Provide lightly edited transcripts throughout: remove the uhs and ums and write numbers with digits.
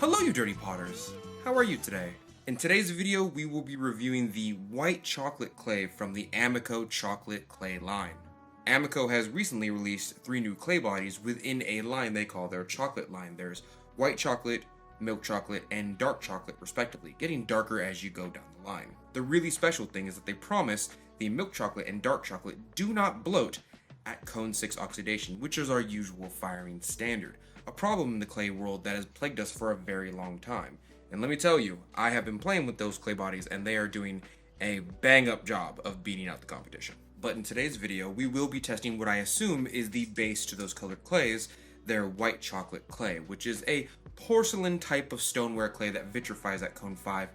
Hello you dirty potters! How are you today? In today's video we will be reviewing the white chocolate clay from the AMACO chocolate clay line. AMACO has recently released 3 new clay bodies within a line they call their chocolate line. There's white chocolate, milk chocolate, and dark chocolate respectively, getting darker as you go down the line. The really special thing is that they promise the milk chocolate and dark chocolate do not bloat at cone 6 oxidation, which is our usual firing standard. A problem in the clay world that has plagued us for a very long time. And let me tell you, I have been playing with those clay bodies and they are doing a bang up job of beating out the competition. But in today's video, we will be testing what I assume is the base to those colored clays, their white chocolate clay, which is a porcelain type of stoneware clay that vitrifies at cone 5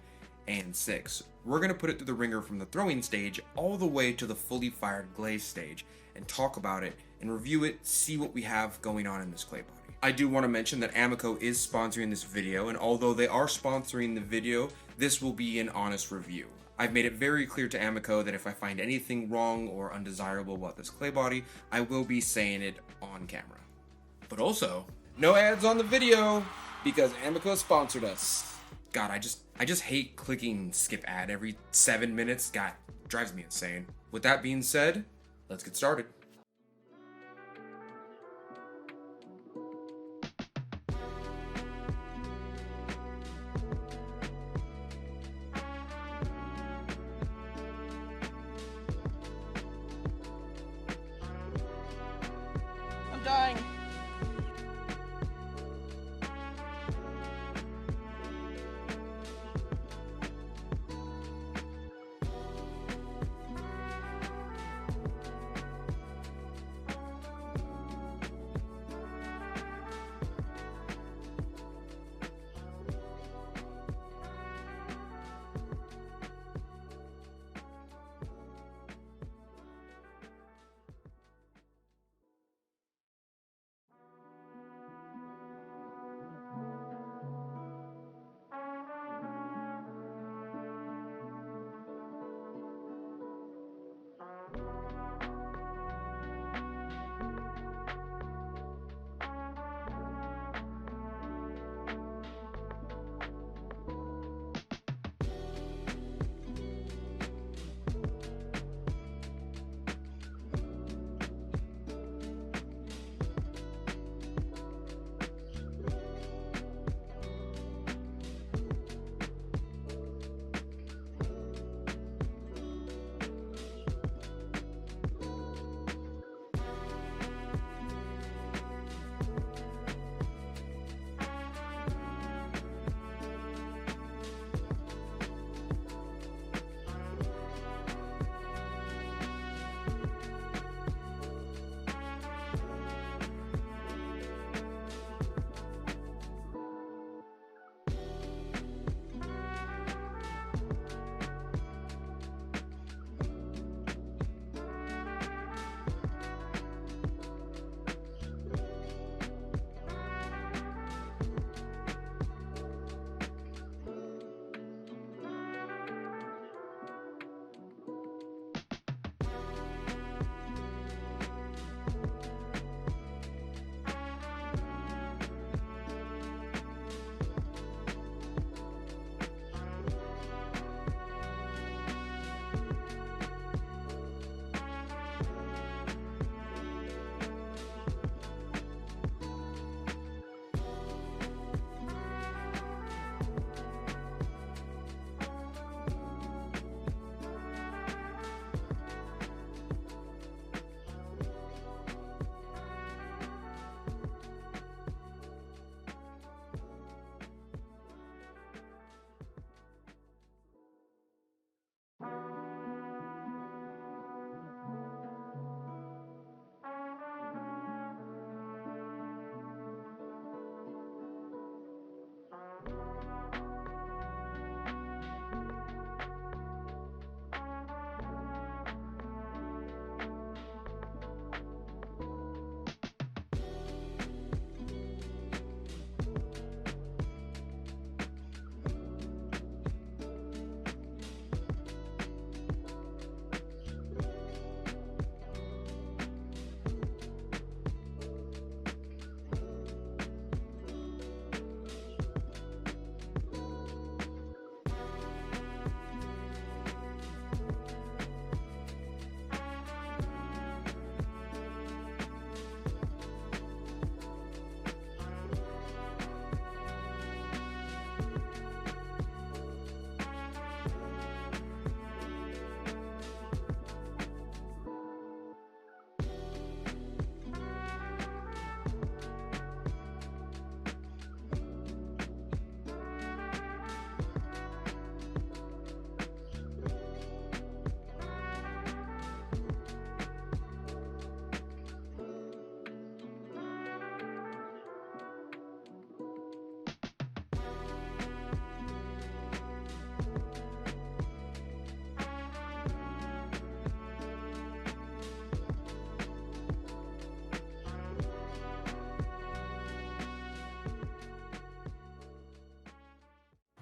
and 6. We're going to put it through the ringer from the throwing stage all the way to the fully fired glaze stage and talk about it and review it, see what we have going on in this clay body. I do want to mention that AMACO is sponsoring this video, and although they are sponsoring the video, this will be an honest review. I've made it very clear to AMACO that if I find anything wrong or undesirable about this clay body, I will be saying it on camera. But also, no ads on the video because AMACO sponsored us. God, I just hate clicking skip ad every 7 minutes. God, drives me insane. With that being said, let's get started. I'm dying.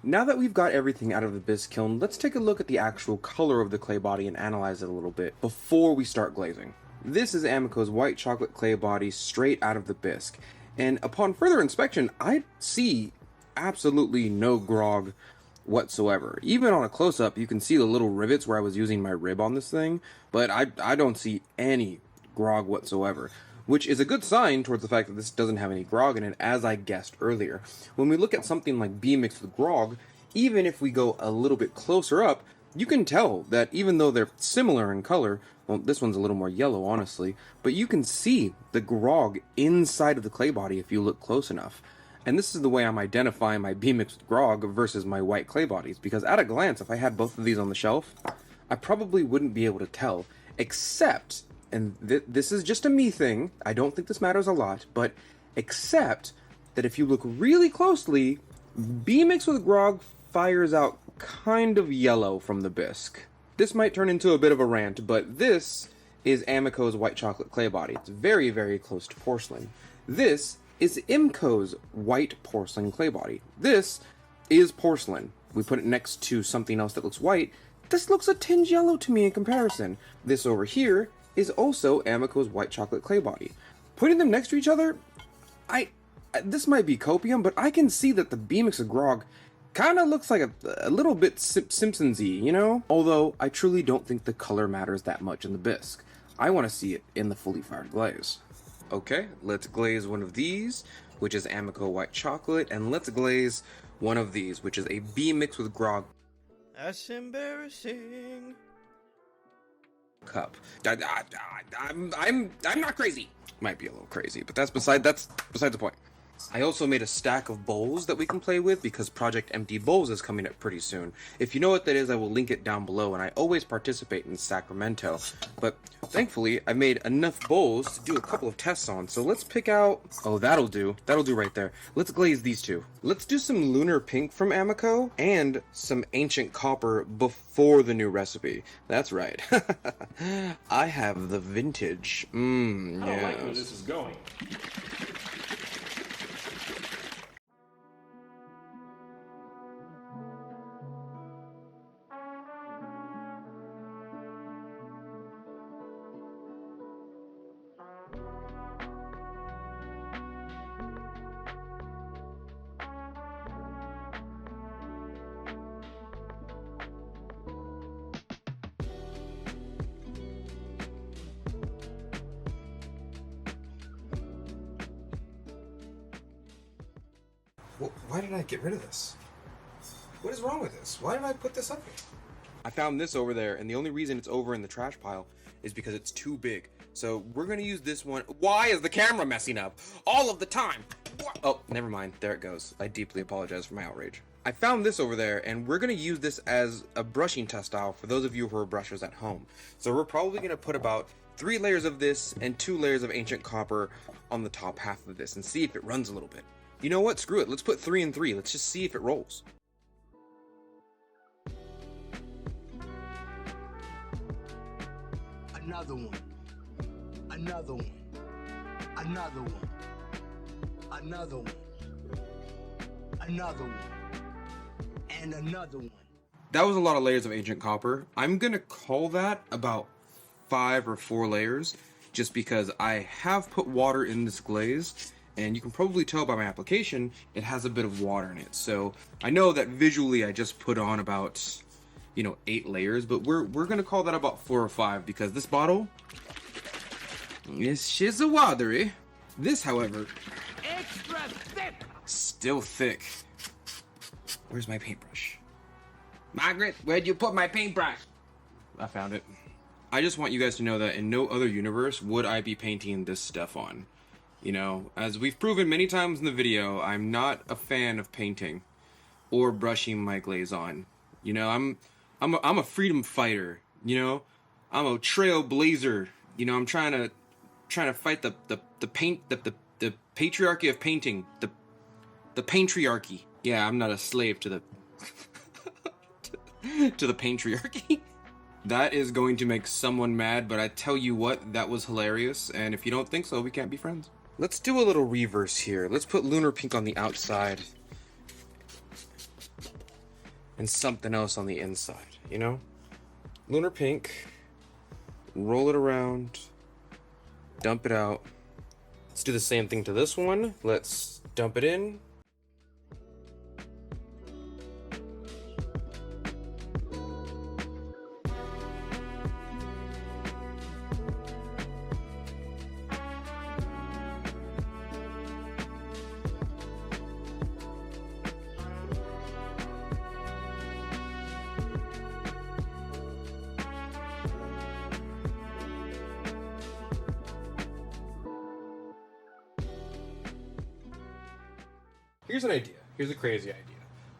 Now that we've got everything out of the Bisque kiln, let's take a look at the actual color of the clay body and analyze it a little bit before we start glazing. This is AMACO's white chocolate clay body straight out of the Bisque, and upon further inspection, I see absolutely no grog whatsoever. Even on a close-up, you can see the little rivets where I was using my rib on this thing, but I don't see any grog whatsoever, which is a good sign towards the fact that this doesn't have any grog in it, as I guessed earlier. When we look at something like B mixed with grog, even if we go a little bit closer up, you can tell that even though they're similar in color, well, this one's a little more yellow, honestly, but you can see the grog inside of the clay body if you look close enough. And this is the way I'm identifying my B mixed with grog versus my white clay bodies, because at a glance, if I had both of these on the shelf, I probably wouldn't be able to tell, except, and this is just a me thing, I don't think this matters a lot, but except that if you look really closely, B mixed with grog fires out kind of yellow from the Bisque. This might turn into a bit of a rant, but this is AMACO's white chocolate clay body. It's very, very close to porcelain. This is IMCO's white porcelain clay body. This is porcelain. We put it next to something else that looks white. This looks a tinge yellow to me in comparison. This over here is also AMACO's white chocolate clay body. Putting them next to each other, this might be copium, but I can see that the B mix of grog kind of looks like a little bit Simpsons-y, you know? Although, I truly don't think the color matters that much in the Bisque. I want to see it in the fully fired glaze. Okay, let's glaze one of these, which is AMACO white chocolate, and let's glaze one of these, which is a B mix with grog. That's embarrassing. Cup. I'm not crazy. Might be a little crazy, but that's beside the point. I also made a stack of bowls that we can play with because Project Empty Bowls is coming up pretty soon. If you know what that is, I will link it down below, and I always participate in Sacramento. But thankfully, I made enough bowls to do a couple of tests on, so let's pick out... Oh, that'll do. That'll do right there. Let's glaze these two. Let's do some Lunar Pink from AMACO and some Ancient Copper before the new recipe. That's right. I have the vintage. I don't like where this is going. Why did I get rid of this? What is wrong with this? Why did I put this up here? I found this over there, and the only reason it's over in the trash pile is because it's too big. So we're gonna use this one. Why is the camera messing up all of the time? What? Oh, never mind. There it goes. I deeply apologize for my outrage. I found this over there, and we're gonna use this as a brushing test style for those of you who are brushers at home. So we're probably gonna put about 3 layers of this and 2 layers of Ancient Copper on the top half of this and see if it runs a little bit. You know what? Screw it. Let's put 3 and 3. Let's just see if it rolls. Another one. Another one. Another one. Another one. Another one. And another one. That was a lot of layers of Ancient Copper. I'm gonna call that about 5 or 4 layers, just because I have put water in this glaze, and you can probably tell by my application, it has a bit of water in it. So I know that visually I just put on about, 8 layers, but we're gonna call that about 4 or 5, because this bottle is shiz a watery. This, however, Extra thick. still thick. Where's my paintbrush? Margaret, where'd you put my paintbrush? I found it. I just want you guys to know that in no other universe would I be painting this stuff on. As we've proven many times in the video, I'm not a fan of painting or brushing my glaze on. I'm a freedom fighter. I'm a trailblazer. I'm trying to fight the patriarchy of painting. The patriarchy. Yeah, I'm not a slave to the to the patriarchy. That is going to make someone mad, but I tell you what, that was hilarious, and if you don't think so, we can't be friends. Let's do a little reverse here. Let's put Lunar Pink on the outside. and something else on the inside, you know? Lunar pink, roll it around, dump it out. Let's do the same thing to this one. Let's dump it in. Here's an idea. Here's a crazy idea.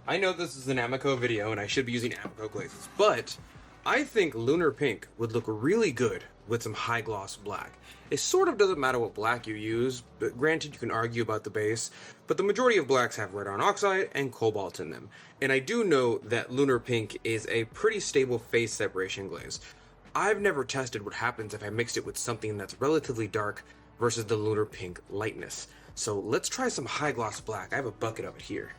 I know this is an AMACO video and I should be using AMACO glazes, but I think lunar pink would look really good with some high gloss black. It sort of doesn't matter what black you use, but granted you can argue about the base, but the majority of blacks have red iron oxide and cobalt in them. And I do know that lunar pink is a pretty stable phase separation glaze. I've never tested what happens if I mixed it with something that's relatively dark versus the lunar pink lightness. So let's try some high gloss black. I have a bucket of it here.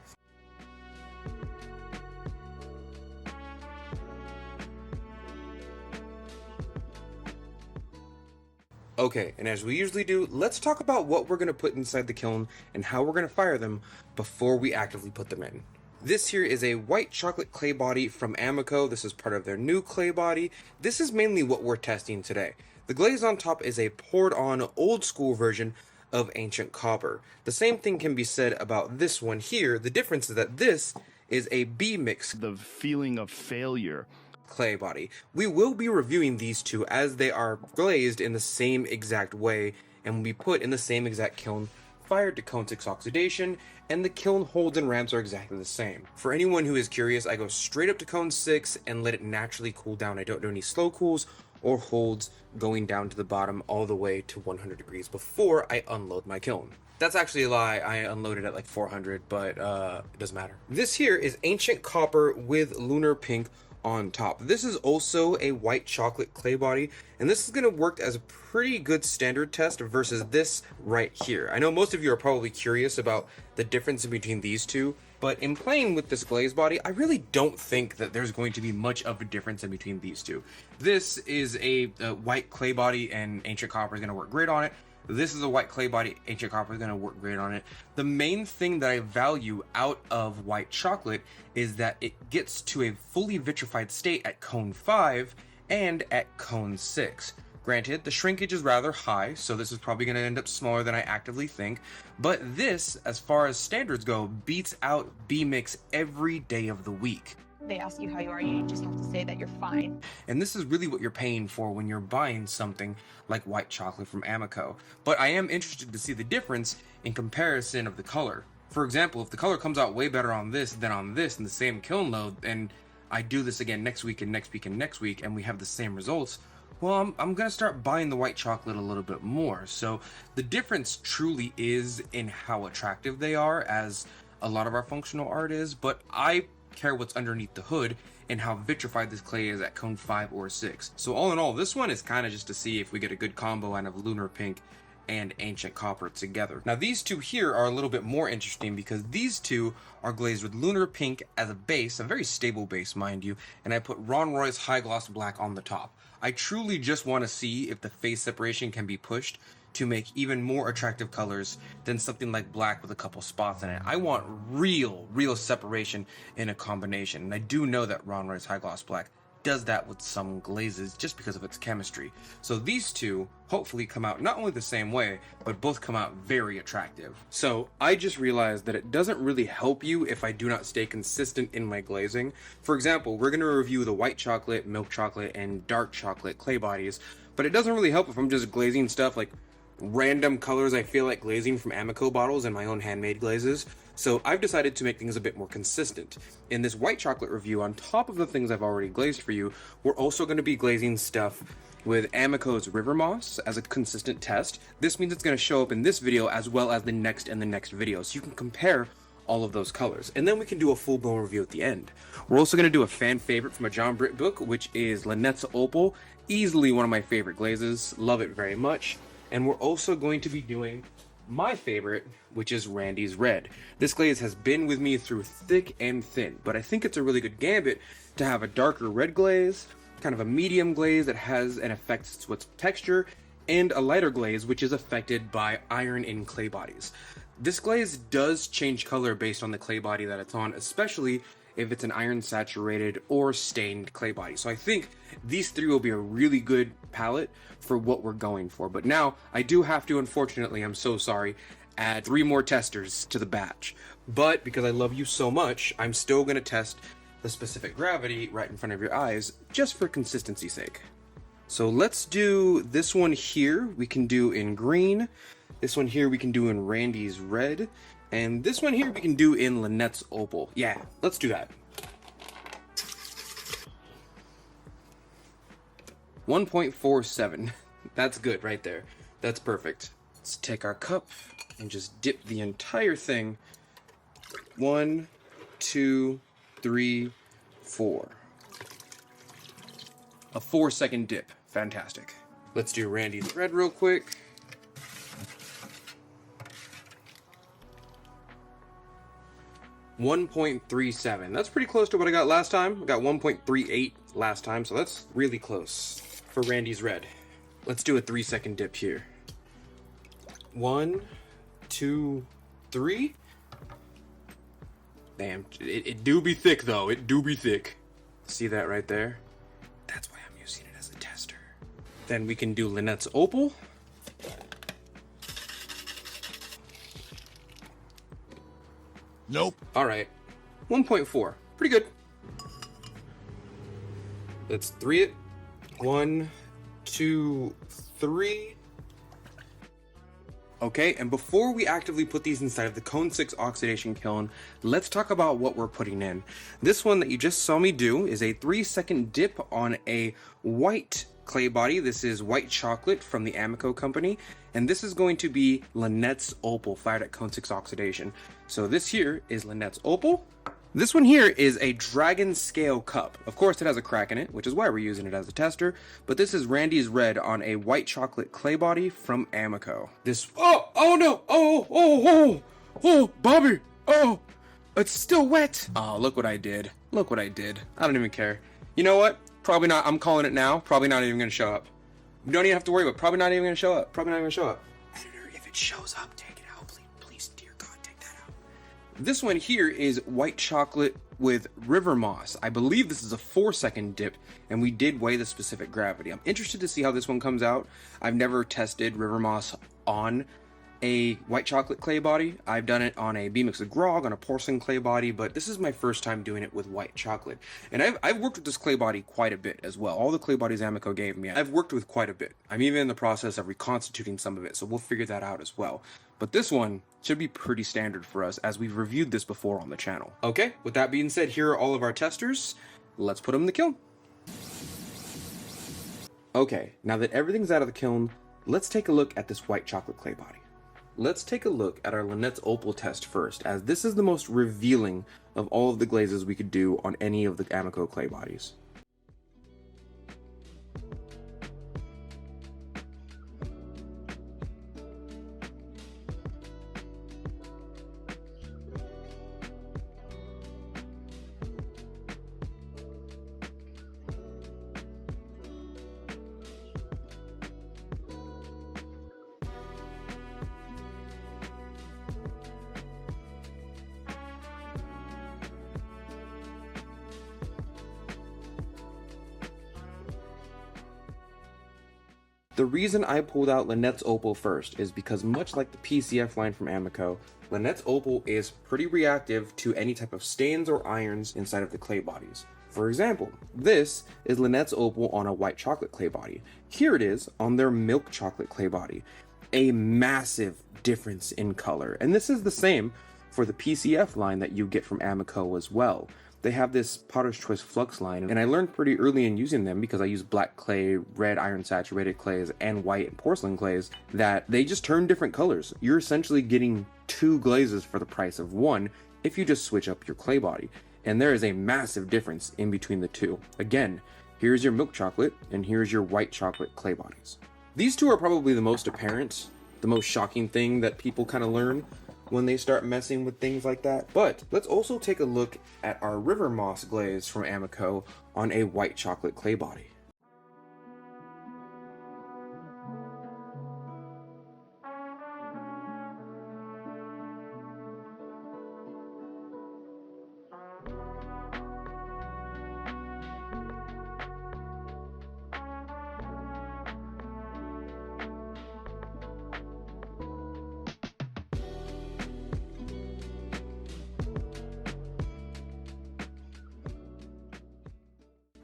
Okay, and as we usually do, let's talk about what we're going to put inside the kiln and how we're going to fire them before we actively put them in. This here is a white chocolate clay body from AMACO. This is part of their new clay body. This is mainly what we're testing today. The glaze on top is a poured on old school version of ancient copper. The same thing can be said about this one here. The difference is that this is a B mix. The feeling of failure. Clay body. We will be reviewing these two as they are glazed in the same exact way and will be put in the same exact kiln, fired to cone 6 oxidation, and the kiln holds and ramps are exactly the same. For anyone who is curious, I go straight up to cone 6 and let it naturally cool down. I don't do any slow cools or holds going down to the bottom all the way to 100 degrees before I unload my kiln. That's actually a lie. I unloaded at like 400, but it doesn't matter. This here is ancient copper with lunar pink on top. This is also a white chocolate clay body, and this is going to work as a pretty good standard test versus this right here. I know most of you are probably curious about the difference in between these two, but in playing with this glaze body, I really don't think that there's going to be much of a difference in between these two. This is a white clay body, and ancient copper is going to work great on it. This is a white clay body, ancient copper is going to work great on it. The main thing that I value out of white chocolate is that it gets to a fully vitrified state at cone 5 and at cone 6. Granted, the shrinkage is rather high, so this is probably going to end up smaller than I actively think, but this, as far as standards go, beats out B-Mix every day of the week. They ask you how you are, you just have to say that you're fine. And this is really what you're paying for when you're buying something like white chocolate from AMACO. But I am interested to see the difference in comparison of the color. For example, if the color comes out way better on this than on this in the same kiln load, and I do this again next week and next week and next week, and we have the same results, well, I'm going to start buying the white chocolate a little bit more. So the difference truly is in how attractive they are, as a lot of our functional art is, but I care what's underneath the hood and how vitrified this clay is at cone 5 or 6. So all in all, this one is kind of just to see if we get a good combo out of lunar pink and ancient copper together. Now these two here are a little bit more interesting because these two are glazed with lunar pink as a base, a very stable base mind you, and I put Ron Roy's high gloss black on the top. I truly just want to see if the phase separation can be pushed to make even more attractive colors than something like black with a couple spots in it. I want real separation in a combination, and I do know that Ron Roy's high gloss black does that with some glazes just because of its chemistry. So these two hopefully come out not only the same way, but both come out very attractive. So I just realized that it doesn't really help you if I do not stay consistent in my glazing. For example, we're going to review the white chocolate, milk chocolate, and dark chocolate clay bodies, but it doesn't really help if I'm just glazing stuff like random colors I feel like glazing from AMACO bottles and my own handmade glazes. So I've decided to make things a bit more consistent. In this white chocolate review, on top of the things I've already glazed for you, we're also going to be glazing stuff with AMACO's River Moss as a consistent test. This means it's going to show up in this video as well as the next and the next video, so you can compare all of those colors. And then we can do a full-blown review at the end. We're also going to do a fan favorite from a John Britt book, which is Lynette's Opal. Easily one of my favorite glazes. Love it very much. And we're also going to be doing my favorite, which is Randy's Red. This glaze has been with me through thick and thin, but I think it's a really good gambit to have a darker red glaze, kind of a medium glaze that has an effect to its texture, and a lighter glaze which is affected by iron in clay bodies. This glaze does change color based on the clay body that it's on, especially if it's an iron saturated or stained clay body. So I think these three will be a really good palette for what we're going for. But now I do have to, unfortunately, I'm so sorry, add 3 more testers to the batch. But because I love you so much, I'm still gonna test the specific gravity right in front of your eyes, just for consistency's sake. So let's do this one here, we can do in green. This one here we can do in Randy's Red. And this one here we can do in Lynette's Opal. Yeah, let's do that. 1.47. That's good right there. That's perfect. Let's take our cup and just dip the entire thing. 1, 2, 3, 4. A 4-second dip. Fantastic. Let's do Randy's Red real quick. .37. That's pretty close to what I got last time. I got 1.38 last time, so that's really close for Randy's Red. Let's do a 3-second dip here. 1, 2, 3. Damn, it do be thick though. It do be thick. See that right there? That's why I'm using it as a tester. Then we can do Lynette's Opal. Nope. All right, 1.4, pretty good. Let's 3 it. 1, 2, 3. Okay, and before we actively put these inside of the Cone 6 oxidation kiln, let's talk about what we're putting in. This one that you just saw me do is a 3-second dip on a white clay body. This is white chocolate from the AMACO company, and this is going to be Lynette's Opal fired at Cone 6 oxidation. So this here is Lynette's Opal. This one here is a dragon scale cup. Of course it has a crack in it, which is why we're using it as a tester, but this is Randy's Red on a white chocolate clay body from AMACO. This, oh no, oh, Bobby, oh, it's still wet. Oh, look what I did. Look what I did. I don't even care. You know what? Probably not, I'm calling it now, probably not even gonna show up. You don't even have to worry about it. Probably not even gonna show up. Probably not even gonna show up. Editor, if it shows up, take it out, please, dear God, take that out. This one here is white chocolate with river moss. I believe this is a 4-second dip, and we did weigh the specific gravity. I'm interested to see how this one comes out. I've never tested river moss on a white chocolate clay body. I've done it on a B-Mix of Grog, on a porcelain clay body, but this is my first time doing it with white chocolate. And I've worked with this clay body quite a bit as well. All the clay bodies AMACO gave me, I've worked with quite a bit. I'm even in the process of reconstituting some of it, so we'll figure that out as well. But this one should be pretty standard for us, as we've reviewed this before on the channel. Okay, with that being said, here are all of our testers. Let's put them in the kiln. Okay, now that everything's out of the kiln, let's take a look at this white chocolate clay body. Let's take a look at our Lynette's Opal test first, as this is the most revealing of all of the glazes we could do on any of the AMACO clay bodies. The reason I pulled out Lynette's Opal first is because, much like the PCF line from AMACO, Lynette's Opal is pretty reactive to any type of stains or irons inside of the clay bodies. For example, this is Lynette's Opal on a white chocolate clay body. Here it is on their milk chocolate clay body. A massive difference in color. And this is the same for the PCF line that you get from AMACO as well. They have this Potter's Choice Flux line, and I learned pretty early in using them, because I use black clay, red iron saturated clays, and white and porcelain clays, that they just turn different colors. You're essentially getting 2 glazes for the price of 1 if you just switch up your clay body. And there is a massive difference in between the two. Again, here's your milk chocolate, and here's your white chocolate clay bodies. These two are probably the most apparent the most shocking thing that people kind of learn when they start messing with things like that. But let's also take a look at our river moss glaze from AMACO on a white chocolate clay body.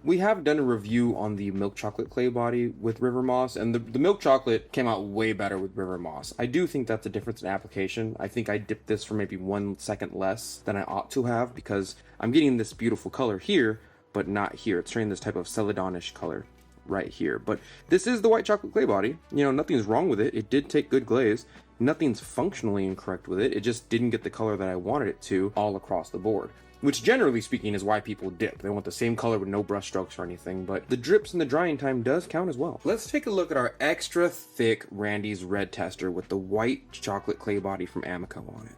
We have done a review on the milk chocolate clay body with river moss, and the milk chocolate came out way better with river moss. I do think that's a difference in application. I think I dipped this for maybe 1 second less than I ought to have, because I'm getting this beautiful color here, but not here. It's turning this type of celadonish color right here. But this is the white chocolate clay body. You know, nothing's wrong with it. It did take good glaze. Nothing's functionally incorrect with it. It just didn't get the color that I wanted it to all across the board. Which, generally speaking, is why people dip. They want the same color with no brush strokes or anything, but the drips and the drying time does count as well. Let's take a look at our extra thick Randy's Red tester with the white chocolate clay body from AMACO on it.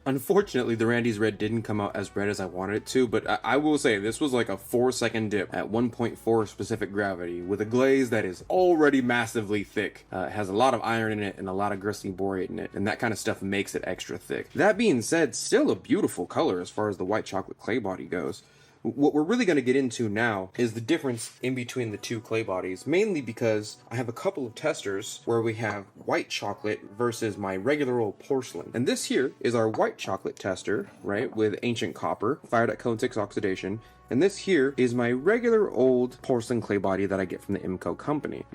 Unfortunately, the Randy's Red didn't come out as red as I wanted it to, but I will say this was like a 4-second dip at 1.4 specific gravity with a glaze that is already massively thick. It has a lot of iron in it and a lot of gristly borate in it, and that kind of stuff makes it extra thick. That being said, still a beautiful color as far as the white chocolate clay body goes. What we're really going to get into now is the difference in between the two clay bodies, mainly because I have a couple of testers where we have white chocolate versus my regular old porcelain. And this here is our white chocolate tester, right, with ancient copper, fired at cone 6 oxidation. And this here is my regular old porcelain clay body that I get from the AMACO company.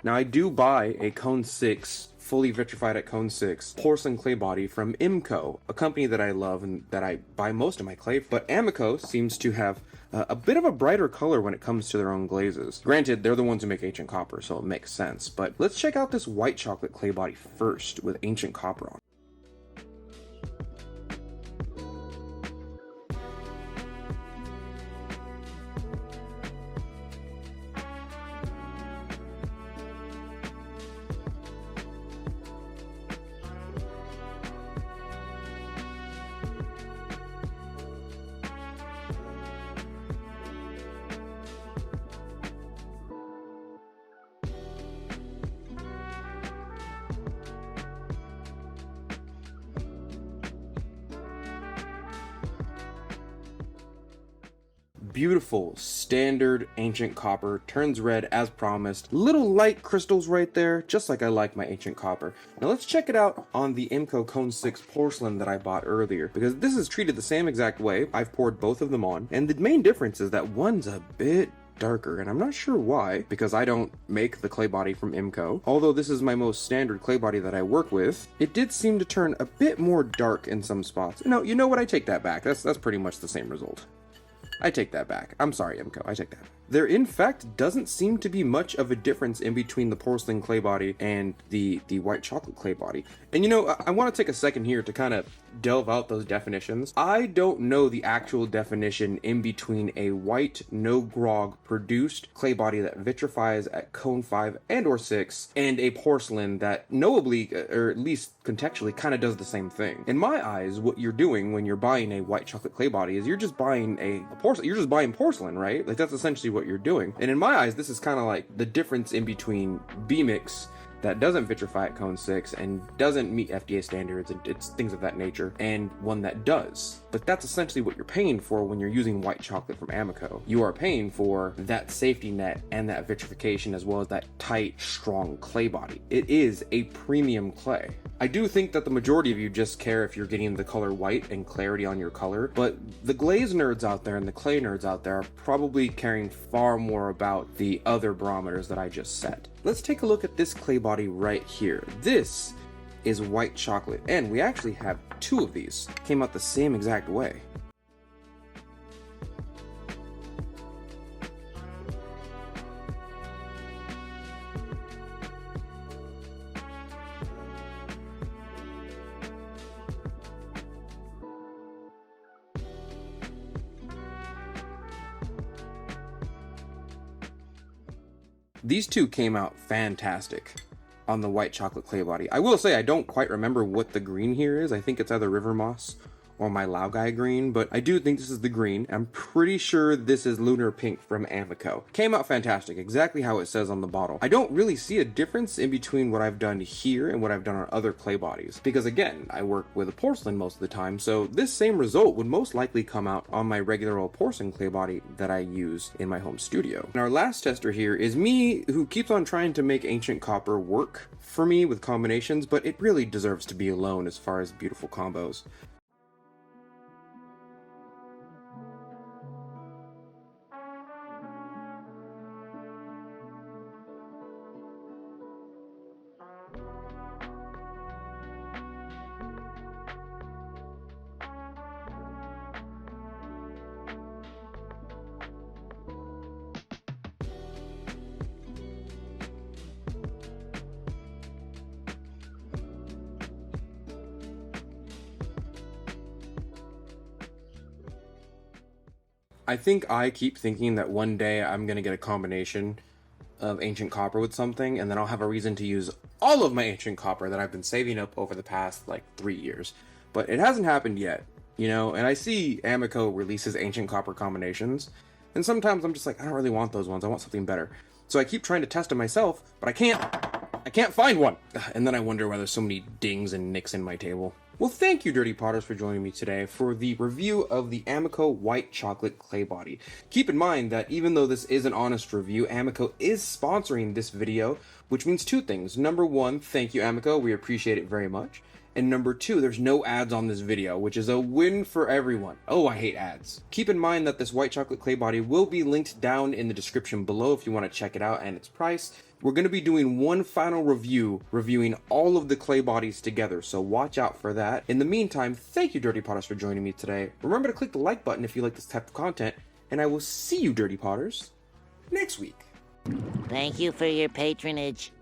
Now I do buy a cone 6 fully vitrified at cone 6 porcelain clay body from AMACO, a company that I love and that I buy most of my clay, but AMACO seems to have a bit of a brighter color when it comes to their own glazes. Granted, they're the ones who make ancient copper, so it makes sense, but let's check out this white chocolate clay body first with ancient copper on it. Beautiful standard ancient copper, turns red as promised. Little light crystals right there, just like I like my ancient copper. Now let's check it out on the AMACO cone 6 porcelain that I bought earlier, because this is treated the same exact way. I've poured both of them on, and the main difference is that one's a bit darker, and I'm not sure why, because I don't make the clay body from AMACO. Although this is my most standard clay body that I work with, it did seem to turn a bit more dark in some spots. No, you know what? I take that back. That's pretty much the same result. I take that back. I'm sorry, AMACO. I take that. There, in fact, doesn't seem to be much of a difference in between the porcelain clay body and the white chocolate clay body. And you know, I want to take a second here to kind of delve out those definitions. I don't know the actual definition in between a white, no grog produced clay body that vitrifies at cone 5 and or 6 and a porcelain that knowably, or at least contextually, kind of does the same thing. In my eyes, what you're doing when you're buying a white chocolate clay body is you're just buying a porcelain. You're just buying porcelain, right? Like, that's essentially what you're doing. And in my eyes, this is kind of like the difference in between B-mix that doesn't vitrify at cone 6 and doesn't meet FDA standards and it's things of that nature, and one that does. but that's essentially what you're paying for when you're using white chocolate from AMACO. You are paying for that safety net and that vitrification, as well as that tight, strong clay body. It is a premium clay. I do think that the majority of you just care if you're getting the color white and clarity on your color, but the glaze nerds out there and the clay nerds out there are probably caring far more about the other barometers that I just set. Let's take a look at this clay body right here. This is white chocolate, and we actually have two of these. Came out the same exact way. These two came out fantastic on the white chocolate clay body. I will say I don't quite remember what the green here is. I think it's either river moss or my Laogai green, but I do think this is the green. I'm pretty sure this is lunar pink from AMACO. Came out fantastic, exactly how it says on the bottle. I don't really see a difference in between what I've done here and what I've done on other clay bodies, because again, I work with a porcelain most of the time, so this same result would most likely come out on my regular old porcelain clay body that I use in my home studio. And our last tester here is me, who keeps on trying to make ancient copper work for me with combinations, but it really deserves to be alone as far as beautiful combos. I think I keep thinking that one day I'm gonna get a combination of ancient copper with something, and then I'll have a reason to use all of my ancient copper that I've been saving up over the past like 3 years. But it hasn't happened yet, you know, and I see AMACO releases ancient copper combinations, and sometimes I'm just like, I don't really want those ones, I want something better. So I keep trying to test them myself, but I can't find one. And then I wonder why there's so many dings and nicks in my table. Well, thank you, Dirty Potters, for joining me today for the review of the AMACO White Chocolate Clay Body. Keep in mind that even though this is an honest review, AMACO is sponsoring this video, which means two things. Number one, thank you, AMACO, we appreciate it very much. And number two, there's no ads on this video, which is a win for everyone. Oh, I hate ads. Keep in mind that this white chocolate clay body will be linked down in the description below if you want to check it out and its price. We're going to be doing one final review, reviewing all of the clay bodies together, so watch out for that. In the meantime, thank you, Dirty Potters, for joining me today. Remember to click the like button if you like this type of content, and I will see you, Dirty Potters, next week. Thank you for your patronage.